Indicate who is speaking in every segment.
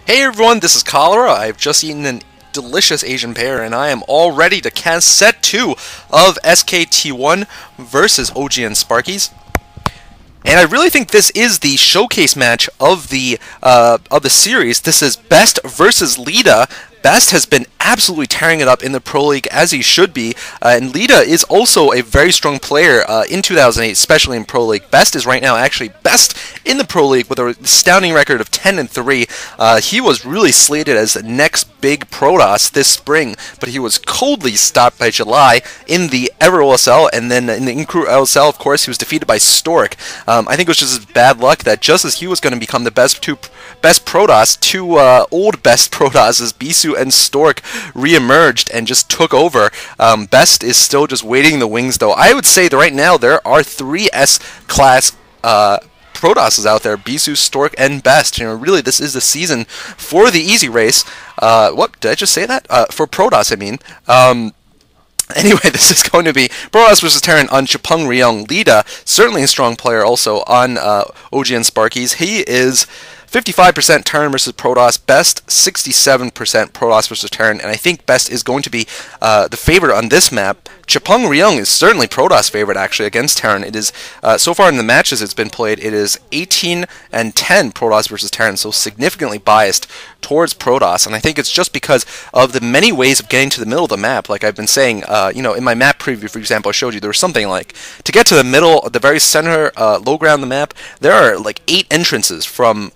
Speaker 1: Hey everyone, this is Cholera. I've just eaten an delicious Asian pear, and I am all ready to cast set 2 of SKT1 versus OGN Sparkies. And I really think this is the showcase match of the series. This is Best versus Leta. Best has been absolutely tearing it up in the Pro League, as he should be, and Leta is also a very strong player in 2008, especially in Pro League. Best is right now actually best in the Pro League with an astounding record of 10-3. He was really slated as the next big Protoss this spring, but he was coldly stopped by July in the Ever OSL, and then in the Incru OSL, of course, he was defeated by Stork. I think it was just his bad luck that just as he was going to become the best Protoss, two old best Protosses, Bisu and Stork, re-emerged and just took over. Best is still just waiting in the wings, though. I would say that right now there are 3 S-class Protosses out there: Bisu, Stork, and Best. You know, really, this is the season for the easy race. What did I just say that? For Protoss, I mean. Anyway, this is going to be Protoss versus Terran on Chupung-Ryeong. Leta, certainly a strong player also on OGN Sparkies. He is 55% Terran versus Protoss, Best 67% Protoss versus Terran, and I think Best is going to be the favorite on this map. Chupung-Ryeong is certainly Protoss favorite actually against Terran. It is so far in the matches it's been played, it is 18-10 Protoss versus Terran, so significantly biased towards Protoss, and I think it's just because of the many ways of getting to the middle of the map. Like I've been saying, you know, in my map preview, for example, I showed you there was something like to get to the middle, the very center, low ground of the map. There are like 8 entrances from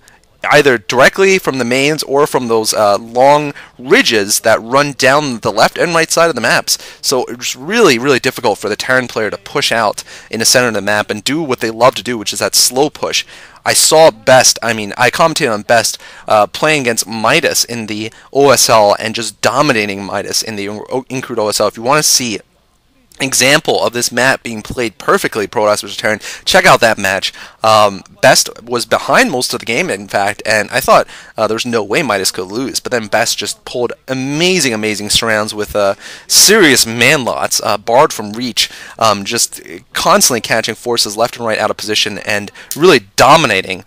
Speaker 1: either directly from the mains or from those long ridges that run down the left and right side of the maps. So it's really, really difficult for the Terran player to push out in the center of the map and do what they love to do, which is that slow push. I saw Best, I commentated on Best playing against Midas in the OSL and just dominating Midas in the Incrude OSL. If you want to see example of this map being played perfectly, Protoss versus Terran, check out that match. Best was behind most of the game, in fact, and I thought there's no way Midas could lose, but then Best just pulled amazing surrounds with serious manlots, barred from reach, just constantly catching forces left and right out of position and really dominating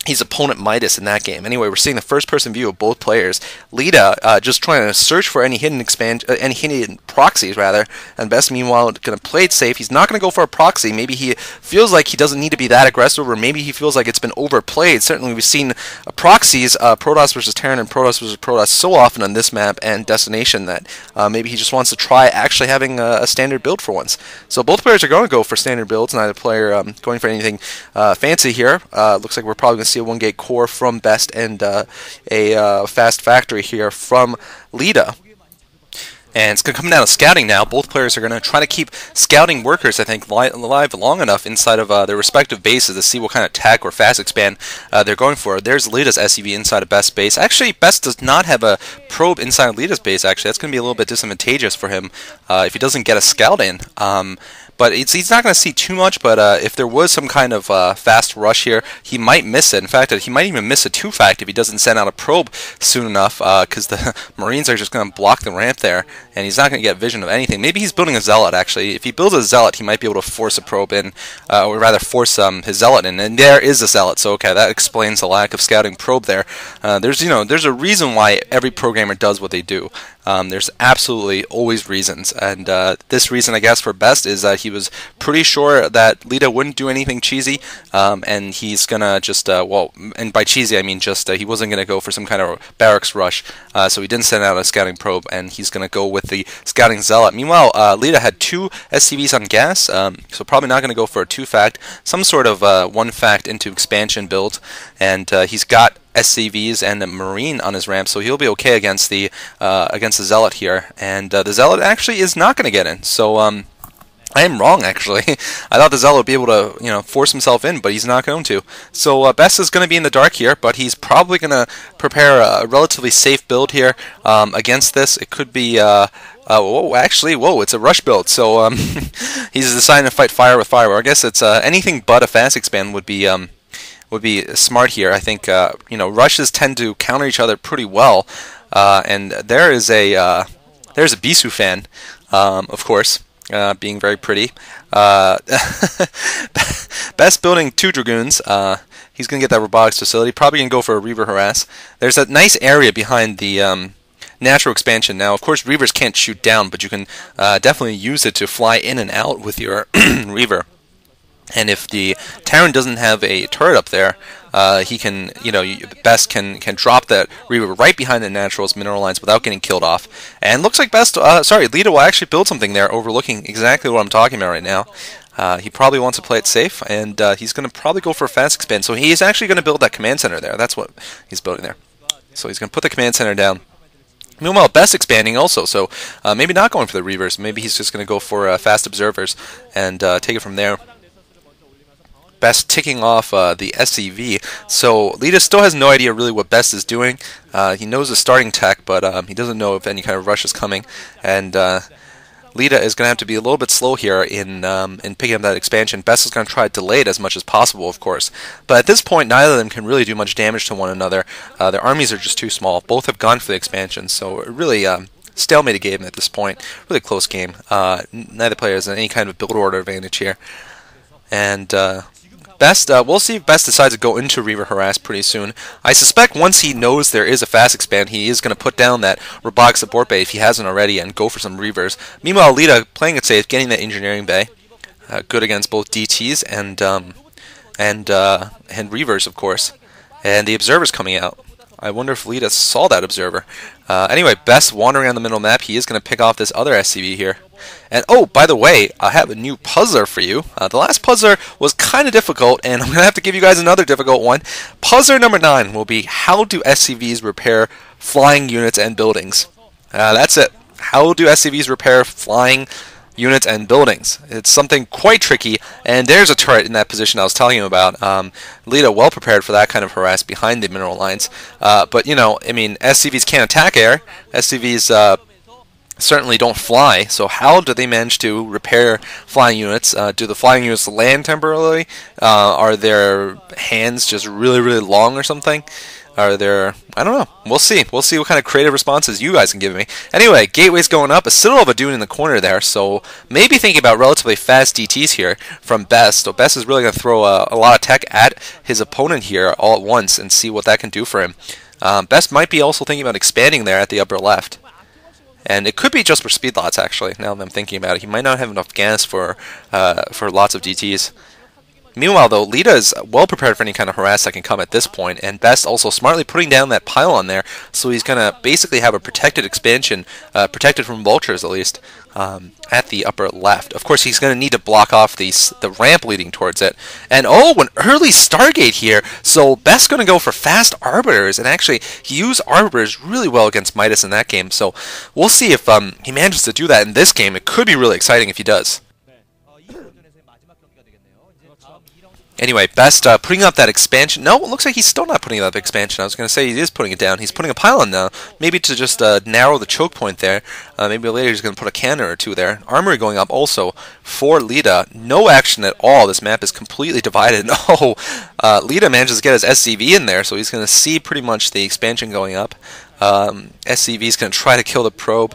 Speaker 1: his opponent Midas in that game. Anyway, we're seeing the first-person view of both players. Leta just trying to search for any hidden hidden proxies rather, and Best meanwhile going to play it safe. He's not going to go for a proxy. Maybe he feels like he doesn't need to be that aggressive, or maybe he feels like it's been overplayed. Certainly, we've seen proxies, Protoss versus Terran and Protoss versus Protoss so often on this map and Destination that maybe he just wants to try actually having a standard build for once. So both players are going to go for standard builds. Neither player going for anything fancy here. Looks like we're probably going to see a 1-gate core from Best and a fast factory here from Leta. And it's going to come down to scouting now. Both players are going to try to keep scouting workers, I think, alive long enough inside of their respective bases to see what kind of tech or fast expand they're going for. There's Leta's SCV inside of Best's base. Actually, Best does not have a probe inside of Leta's base, actually. That's going to be a little bit disadvantageous for him if he doesn't get a scout in. But he's not going to see too much, but if there was some kind of fast rush here, he might miss it. In fact, he might even miss a 2-fact if he doesn't send out a probe soon enough, because the Marines are just going to block the ramp there, and he's not going to get vision of anything. Maybe he's building a Zealot, actually. If he builds a Zealot, he might be able to force a probe in, or rather force his Zealot in, and there is a Zealot, so okay, that explains the lack of scouting probe there. There's a reason why every programmer does what they do. There's absolutely always reasons, and this reason, I guess, for Best is that he was pretty sure that Leta wouldn't do anything cheesy, and he's gonna just, well, and by cheesy I mean just he wasn't gonna go for some kind of barracks rush, so he didn't send out a scouting probe, and he's gonna go with the scouting Zealot. Meanwhile, Leta had 2 SCVs on gas, so probably not gonna go for a 2-fact, some sort of 1-fact into expansion build, and he's got SCVs and a Marine on his ramp, so he'll be okay against the Zealot here, and the Zealot actually is not going to get in, so I am wrong, actually. I thought the Zealot would be able to, you know, force himself in, but he's not going to. So Best is going to be in the dark here, but he's probably going to prepare a relatively safe build here against this. It could be whoa, it's a rush build, so he's deciding to fight fire with fire. Or I guess it's anything but a fast expand would be smart here. I think rushes tend to counter each other pretty well, and there's a Bisu fan, of course. being very pretty. Best building 2 Dragoons. He's going to get that robotics facility. Probably going to go for a Reaver harass. There's a nice area behind the natural expansion. Now, of course, Reavers can't shoot down, but you can definitely use it to fly in and out with your Reaver. And if the Terran doesn't have a turret up there, he can, Best can drop that Reaver right behind the naturals mineral lines without getting killed off. And looks like Leta will actually build something there, overlooking exactly what I'm talking about right now. He probably wants to play it safe, and he's going to probably go for a fast expand. So he's actually going to build that command center there. That's what he's building there. So he's going to put the command center down. Meanwhile, Best expanding also, so maybe not going for the Reavers. Maybe he's just going to go for fast observers and take it from there. Best ticking off the SCV. So Leta still has no idea really what Best is doing. He knows the starting tech, but he doesn't know if any kind of rush is coming. And Leta is going to have to be a little bit slow here in picking up that expansion. Best is going to try to delay it as much as possible, of course. But at this point, neither of them can really do much damage to one another. Their armies are just too small. Both have gone for the expansion, so it really stalemate game at this point. Really close game. Neither player has any kind of build order advantage here. And Best, we'll see if Best decides to go into Reaver harass pretty soon. I suspect once he knows there is a fast expand, he is going to put down that robotic support bay if he hasn't already and go for some Reavers. Meanwhile, Leta playing it safe, getting that engineering bay, good against both DTs and Reavers, of course. And the observer's coming out. I wonder if Leta saw that observer. Anyway, Best wandering on the middle map. He is going to pick off this other SCV here. And oh, by the way, I have a new puzzler for you. The last puzzler was kind of difficult, and I'm going to have to give you guys another difficult one. Puzzler number 9 will be how do SCVs repair flying units and buildings? That's it. How do SCVs repair flying units and buildings? It's something quite tricky, and there's a turret in that position I was telling you about. Leta well prepared for that kind of harass behind the mineral lines. But, I mean, SCVs can't attack air. SCVs certainly don't fly, so how do they manage to repair flying units? Do the flying units land temporarily? Are their hands just really, really long or something? Are there... I don't know. We'll see. We'll see what kind of creative responses you guys can give me. Anyway, Gateway's going up. A Citadel of a Dune in the corner there, so maybe thinking about relatively fast DTs here from Best. So Best is really going to throw a lot of tech at his opponent here all at once and see what that can do for him. Best might be also thinking about expanding there at the upper left. And it could be just for speed lots, actually, now that I'm thinking about it. He might not have enough gas for lots of DTs. Meanwhile, though, Leta is well prepared for any kind of harass that can come at this point, and Best also smartly putting down that pylon there, so he's going to basically have a protected expansion, protected from vultures at least, at the upper left. Of course, he's going to need to block off the ramp leading towards it. And oh, an early Stargate here, so Best's going to go for fast Arbiters, and actually, he used Arbiters really well against Midas in that game, so we'll see if he manages to do that in this game. It could be really exciting if he does. Anyway, Best putting up that expansion. No, it looks like he's still not putting up the expansion. I was going to say he is putting it down. He's putting a pylon now, maybe to just narrow the choke point there. Maybe later he's going to put a cannon or two there. Armory going up also for Leta. No action at all. This map is completely divided. Oh, Leta manages to get his SCV in there, so he's going to see pretty much the expansion going up. SCV is going to try to kill the probe.